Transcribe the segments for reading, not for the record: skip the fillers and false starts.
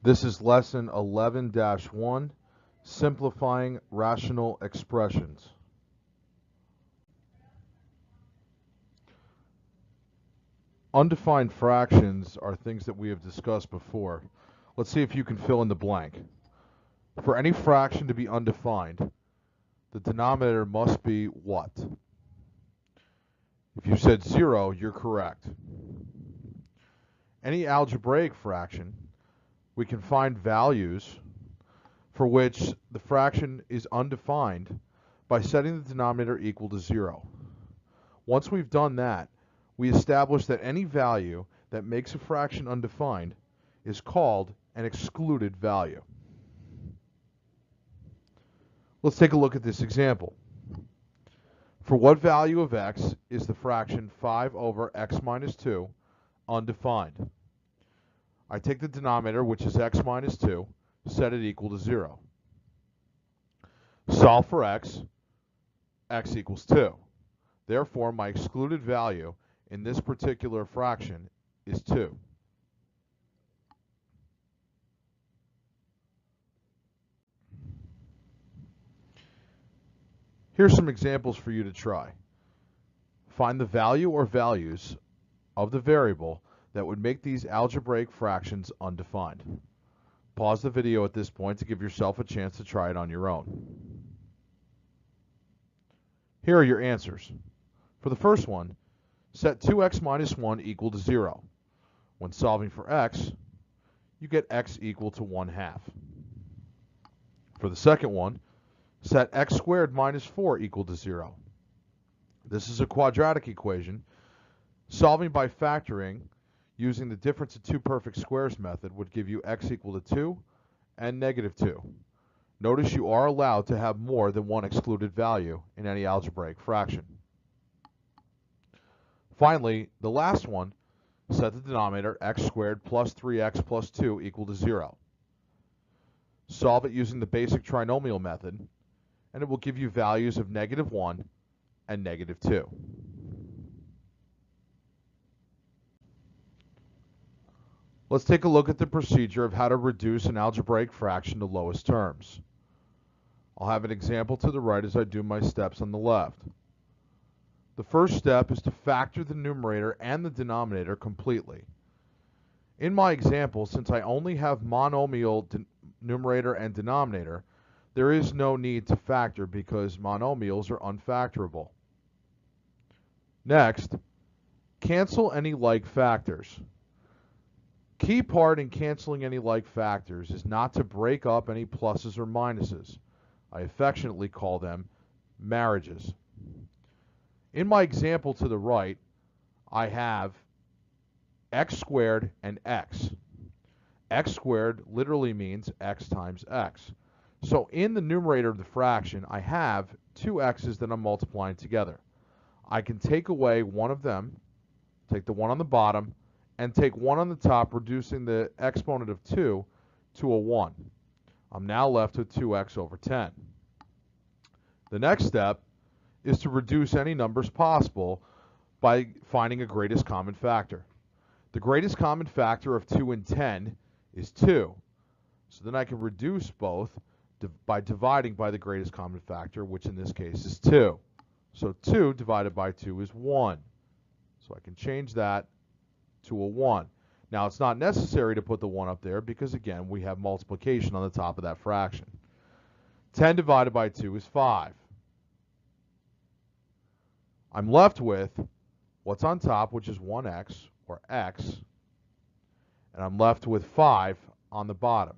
This is lesson 11-1, simplifying rational expressions. Undefined fractions are things that we have discussed before. Let's see if you can fill in the blank. For any fraction to be undefined, the denominator must be what? If you said 0, you're correct. Any algebraic fraction, we can find values for which the fraction is undefined by setting the denominator equal to 0. Once we've done that, we establish that any value that makes a fraction undefined is called an excluded value. Let's take a look at this example. For what value of x is the fraction 5 over x minus 2 undefined? I take the denominator, which is x minus 2, set it equal to 0. Solve for x equals 2. Therefore, my excluded value in this particular fraction is 2. Here's some examples for you to try. Find the value or values of the variable that would make these algebraic fractions undefined. Pause the video at this point to give yourself a chance to try it on your own. Here are your answers. For the first one, set 2x minus 1 equal to 0. When solving for x, you get x equal to 1/2. For the second one, set x squared minus 4 equal to 0. This is a quadratic equation. Solving by factoring using the difference of two perfect squares method would give you x equal to 2 and negative 2. Notice you are allowed to have more than one excluded value in any algebraic fraction. Finally, the last one, set the denominator x squared plus 3x plus 2 equal to 0. Solve it using the basic trinomial method, and it will give you values of negative 1 and negative 2. Let's take a look at the procedure of how to reduce an algebraic fraction to lowest terms. I'll have an example to the right as I do my steps on the left. The first step is to factor the numerator and the denominator completely. In my example, since I only have monomial numerator and denominator, there is no need to factor because monomials are unfactorable. Next, cancel any like factors. Key part in canceling any like factors is not to break up any pluses or minuses. I affectionately call them marriages. In my example to the right, I have x squared and x. X squared literally means x times x. So in the numerator of the fraction, I have two x's that I'm multiplying together. I can take away one of them, take the one on the bottom, and take one on the top, reducing the exponent of 2 to a 1. I'm now left with 2x over 10. The next step is to reduce any numbers possible by finding a greatest common factor. The greatest common factor of 2 and 10 is 2. So then I can reduce both by dividing by the greatest common factor, which in this case is 2. So 2 divided by 2 is 1. So I can change that to a 1. Now it's not necessary to put the 1 up there because again we have multiplication on the top of that fraction. 10 divided by 2 is 5. I'm left with what's on top, which is 1x or x, and I'm left with 5 on the bottom.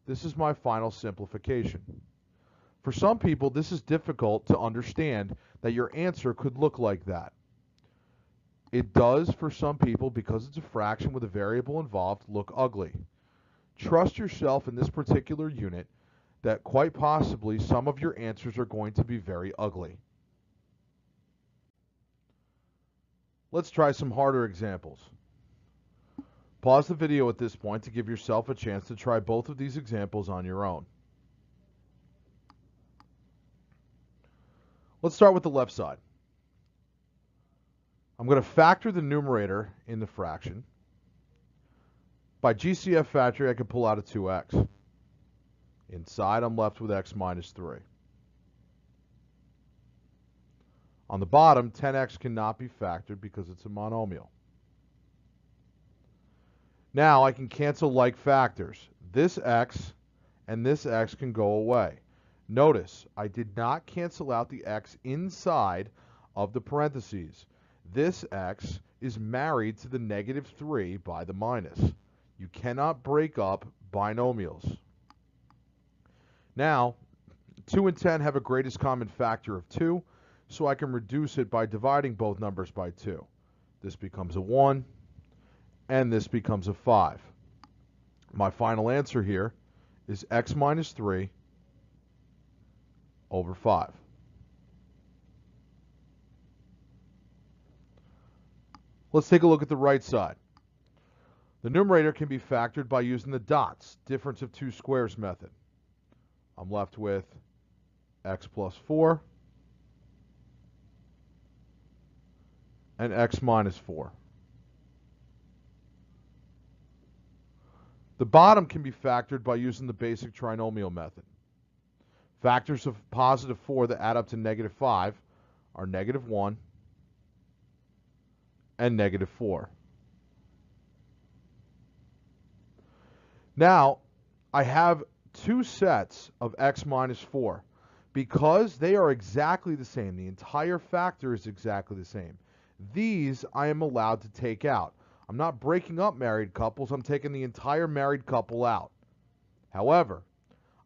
This is my final simplification. For some people, this is difficult to understand that your answer could look like that. It does for some people because it's a fraction with a variable involved look ugly. Trust yourself in this particular unit that quite possibly some of your answers are going to be very ugly. Let's try some harder examples. Pause the video at this point to give yourself a chance to try both of these examples on your own. Let's start with the left side. I'm going to factor the numerator in the fraction By GCF factoring, I can pull out a 2x. Inside, I'm left with x minus 3. On the bottom, 10x cannot be factored because it's a monomial. Now I can cancel like factors. This x and this x can go away. Notice, I did not cancel out the x inside of the parentheses. This x is married to the negative 3 by the minus. You cannot break up binomials. Now, 2 and 10 have a greatest common factor of 2, so I can reduce it by dividing both numbers by 2. This becomes a 1, and this becomes a 5. My final answer here is x minus 3 over 5. Let's take a look at the right side. The numerator can be factored by using the dots, difference of two squares method. I'm left with x plus 4 and x minus 4. The bottom can be factored by using the basic trinomial method. Factors of positive 4 that add up to negative 5 are negative 1 and negative 4. Now, I have two sets of x minus 4. Because they are exactly the same, the entire factor is exactly the same, these I am allowed to take out. I'm not breaking up married couples, I'm taking the entire married couple out. However,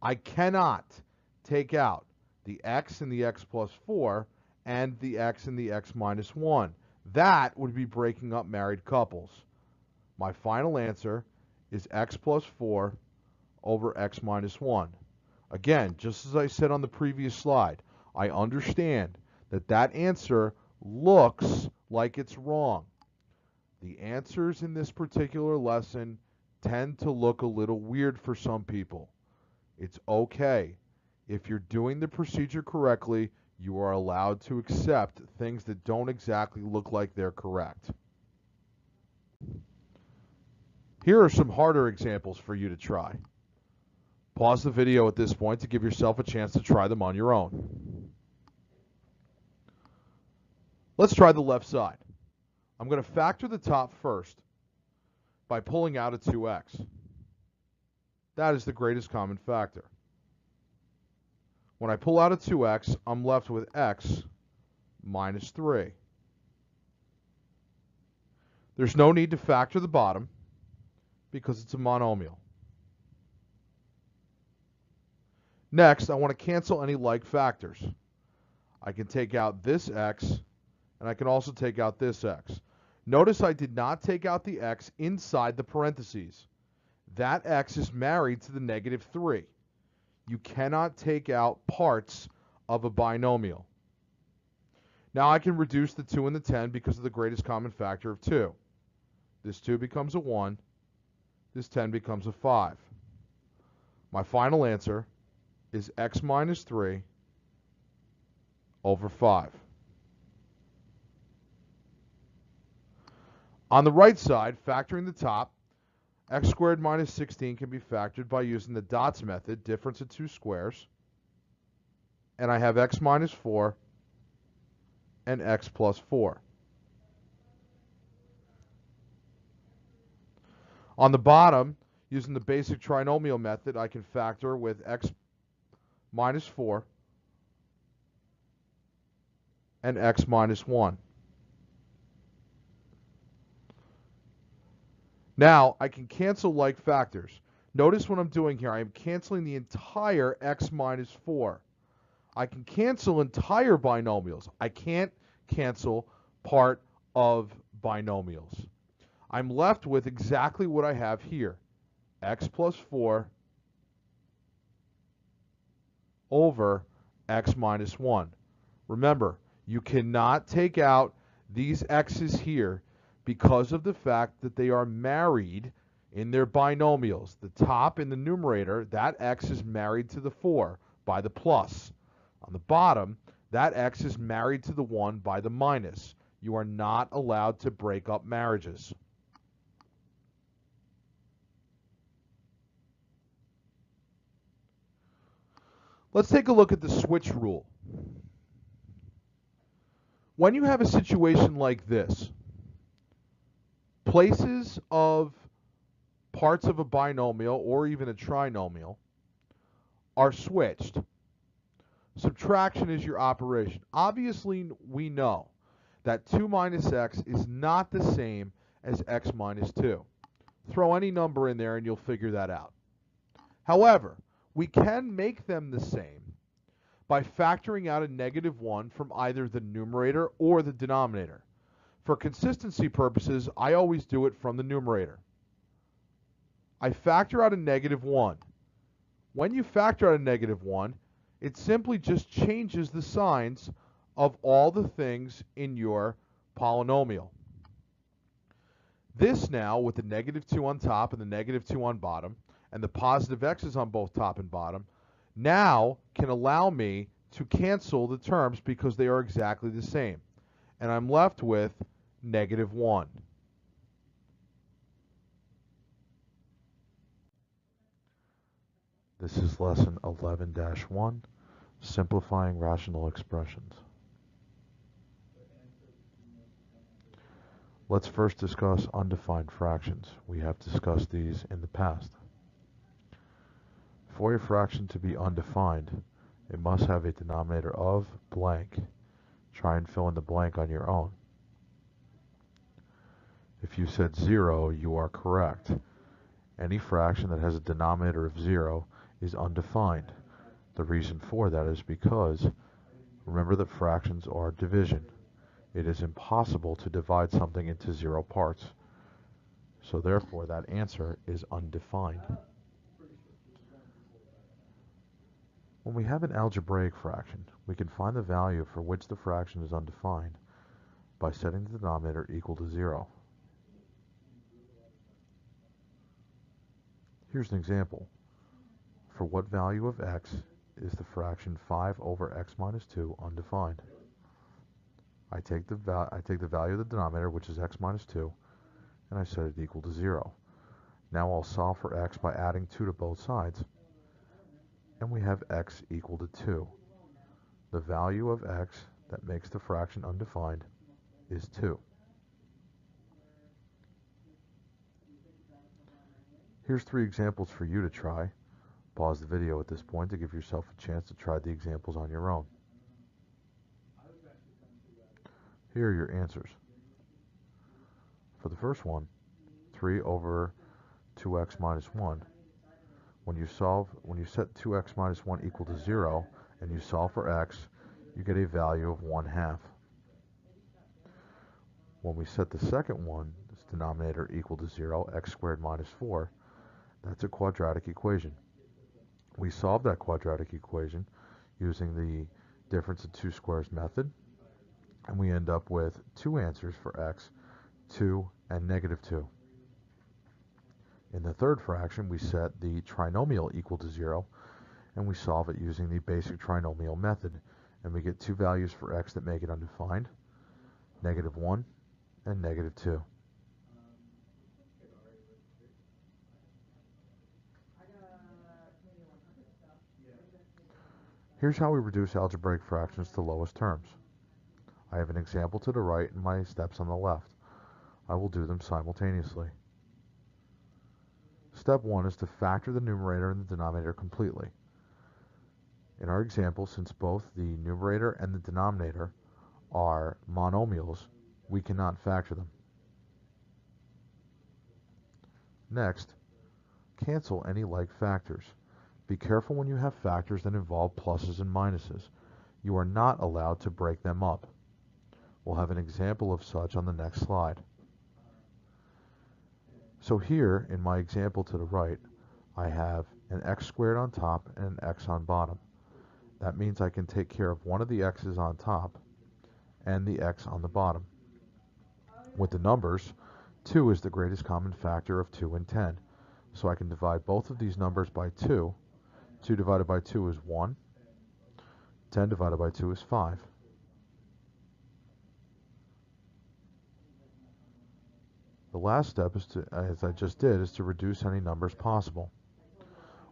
I cannot take out the x and the x plus 4 and the x and the x minus 1. That would be breaking up married couples. My final answer is x plus 4 over x minus 1. Again, just as I said on the previous slide, I understand that that answer looks like it's wrong. The answers in this particular lesson tend to look a little weird for some people. It's okay. If you're doing the procedure correctly, you are allowed to accept things that don't exactly look like they're correct. Here are some harder examples for you to try. Pause the video at this point to give yourself a chance to try them on your own. Let's try the left side. I'm going to factor the top first by pulling out a 2x. That is the greatest common factor. When I pull out a 2x, I'm left with x minus 3. There's no need to factor the bottom because it's a monomial. Next, I want to cancel any like factors. I can take out this x, and I can also take out this x. Notice I did not take out the x inside the parentheses. That x is married to the negative 3. You cannot take out parts of a binomial. Now I can reduce the 2 and the 10 because of the greatest common factor of 2. This 2 becomes a 1. This 10 becomes a 5. My final answer is x minus 3 over 5. On the right side, factoring the top, x squared minus 16 can be factored by using the dots method, difference of two squares. And I have x minus 4 and x plus 4. On the bottom, using the basic trinomial method, I can factor with x minus 4 and x minus 1. Now, I can cancel like factors. Notice what I'm doing here. I am canceling the entire x minus 4. I can cancel entire binomials. I can't cancel part of binomials. I'm left with exactly what I have here. X plus 4 over x minus 1. Remember, you cannot take out these x's here because of the fact that they are married in their binomials. The top in the numerator, that x is married to the 4 by the plus. On the bottom, that x is married to the 1 by the minus. You are not allowed to break up marriages. Let's take a look at the switch rule. When you have a situation like this, places of parts of a binomial or even a trinomial are switched. Subtraction is your operation. Obviously, we know that 2 minus x is not the same as x minus 2. Throw any number in there and you'll figure that out. However, we can make them the same by factoring out a -1 from either the numerator or the denominator. For consistency purposes, I always do it from the numerator. I factor out a -1. When you factor out a -1, it simply just changes the signs of all the things in your polynomial. This now, with the -2 on top and the -2 on bottom, and the positive x's on both top and bottom, now can allow me to cancel the terms because they are exactly the same. And I'm left with -1. This is lesson 11-1, simplifying rational expressions. Let's first discuss undefined fractions. We have discussed these in the past. For a fraction to be undefined, it must have a denominator of blank. Try and fill in the blank on your own. If you said 0, you are correct. Any fraction that has a denominator of 0 is undefined. The reason for that is because, remember that fractions are division. It is impossible to divide something into 0 parts. So therefore, that answer is undefined. When we have an algebraic fraction, we can find the value for which the fraction is undefined by setting the denominator equal to 0. Here's an example. For what value of x is the fraction 5 over x minus 2 undefined? I take the value of the denominator, which is x minus 2, and I set it equal to 0. Now I'll solve for x by adding 2 to both sides, and we have x equal to 2. The value of x that makes the fraction undefined is 2. Here's 3 examples for you to try. Pause the video at this point to give yourself a chance to try the examples on your own. Here are your answers. For the first one, 3 over 2x minus 1. When you set 2x minus 1 equal to 0 and you solve for x, you get a value of 1/2. When we set the second one, this denominator equal to 0, x squared minus 4, that's a quadratic equation. We solve that quadratic equation using the difference of two squares method, and we end up with 2 answers for x, 2 and -2. In the third fraction, we set the trinomial equal to 0, and we solve it using the basic trinomial method, and we get 2 values for x that make it undefined, -1 and -2. Here's how we reduce algebraic fractions to lowest terms. I have an example to the right and my steps on the left. I will do them simultaneously. Step 1 is to factor the numerator and the denominator completely. In our example, since both the numerator and the denominator are monomials, we cannot factor them. Next, cancel any like factors. Be careful when you have factors that involve pluses and minuses. You are not allowed to break them up. We'll have an example of such on the next slide. So here, in my example to the right, I have an x squared on top and an x on bottom. That means I can take care of one of the x's on top and the x on the bottom. With the numbers, 2 is the greatest common factor of 2 and 10. So I can divide both of these numbers by 2. 2 divided by 2 is 1. 10 divided by 2 is 5. The last step is to, as I just did, is to reduce any numbers possible.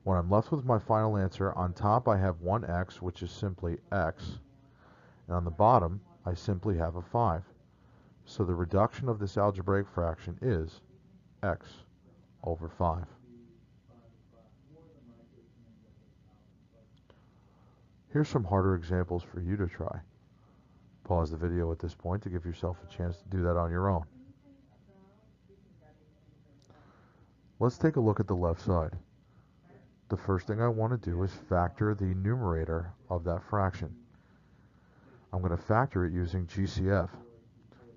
When I'm left with my final answer, on top I have 1x, which is simply x, and on the bottom I simply have a 5. So the reduction of this algebraic fraction is x over 5. Here's some harder examples for you to try. Pause the video at this point to give yourself a chance to do that on your own. Let's take a look at the left side. The first thing I want to do is factor the numerator of that fraction. I'm going to factor it using GCF.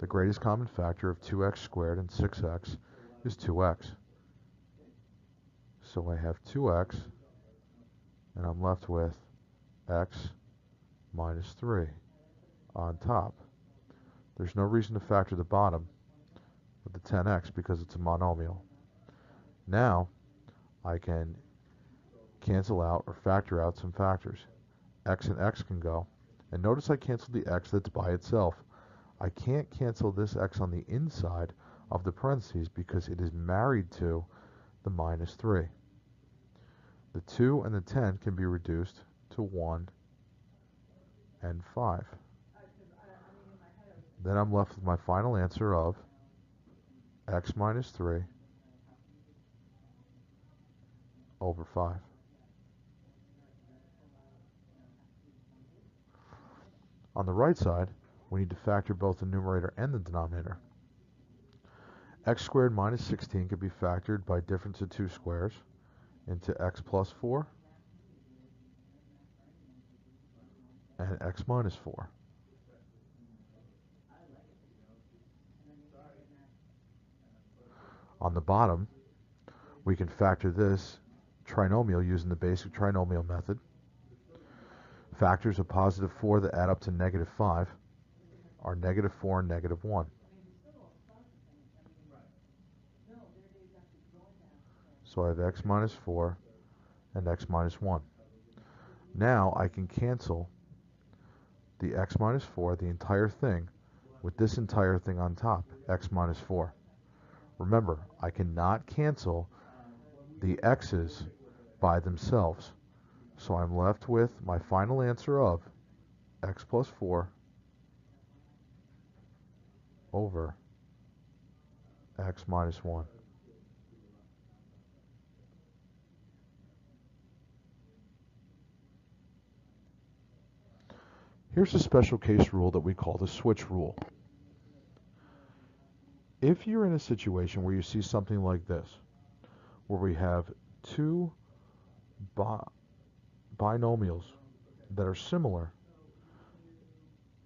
The greatest common factor of 2x squared and 6x is 2x. So I have 2x, and I'm left with x minus 3 on top. There's no reason to factor the bottom with the 10x because it's a monomial. Now I can cancel out or factor out some factors. X and x can go. And notice I canceled the x that's by itself. I can't cancel this x on the inside of the parentheses because it is married to the minus 3. The 2 and the 10 can be reduced to 1 and 5. Then I'm left with my final answer of x minus 3 over 5. On the right side, we need to factor both the numerator and the denominator. X squared minus 16 can be factored by difference of two squares into x plus 4 and x minus 4. On the bottom, we can factor this trinomial using the basic trinomial method. Factors of positive 4 that add up to negative 5 are negative 4 and negative 1. So I have x minus 4 and x minus 1. Now I can cancel the x minus 4, the entire thing, with this entire thing on top, x minus 4. Remember, I cannot cancel the x's by themselves. So I'm left with my final answer of x plus 4 over x minus 1. Here's a special case rule that we call the switch rule. If you're in a situation where you see something like this, where we have two binomials that are similar,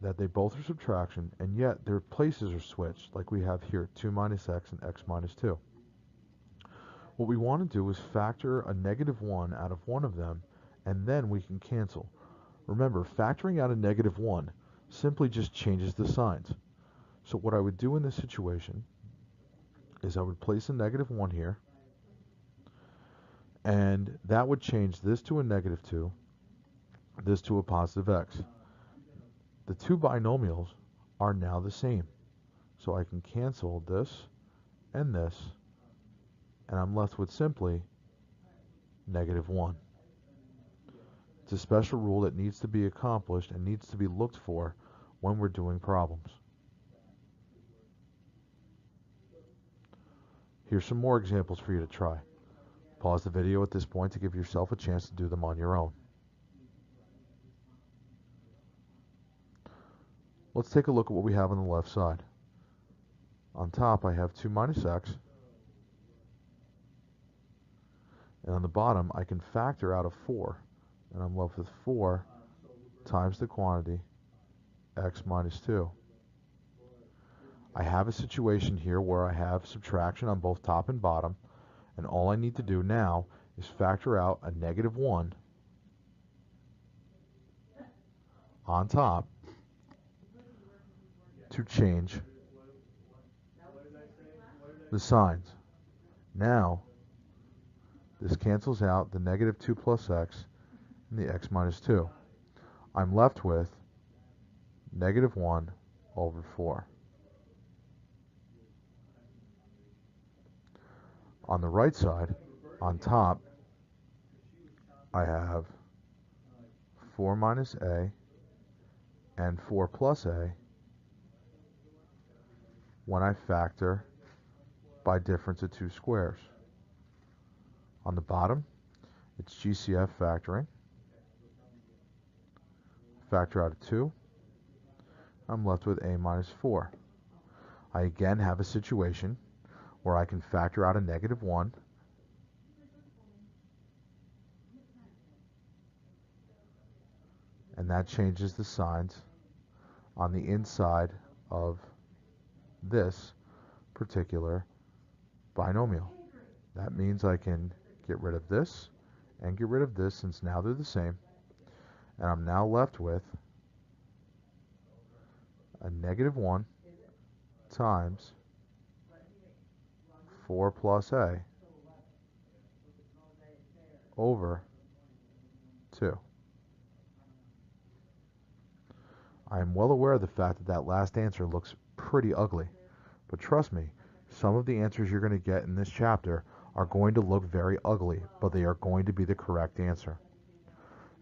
that they both are subtraction, and yet their places are switched, like we have here, 2 minus x and x minus 2. What we want to do is factor a negative 1 out of one of them, and then we can cancel. Remember, factoring out a negative 1 simply just changes the signs. So what I would do in this situation is I would place a negative 1 here, and that would change this to a negative 2, this to a positive x. The two binomials are now the same. So I can cancel this, and I'm left with simply negative 1. It's a special rule that needs to be accomplished and needs to be looked for when we're doing problems. Here's some more examples for you to try. Pause the video at this point to give yourself a chance to do them on your own. Let's take a look at what we have on the left side. On top, I have 2 minus x. And on the bottom, I can factor out of 4. And I'm left with 4 times the quantity, x minus 2. I have a situation here where I have subtraction on both top and bottom. And all I need to do now is factor out a negative 1 on top to change the signs. Now, this cancels out the negative 2 plus x and the x minus 2. I'm left with negative 1 over 4. On the right side, on top, I have 4 minus a and 4 plus a when I factor by difference of two squares. On the bottom, it's GCF factoring. Factor out a 2. I'm left with a minus 4. I again have a situation where I can factor out a negative 1 and that changes the signs on the inside of this particular binomial. That means I can get rid of this and get rid of this since now they're the same. And I'm now left with a negative 1 times 4 plus a over 2. I am well aware of the fact that that last answer looks pretty ugly, but trust me, some of the answers you're going to get in this chapter are going to look very ugly, but they are going to be the correct answer.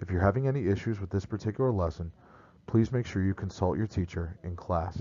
If you're having any issues with this particular lesson, please make sure you consult your teacher in class.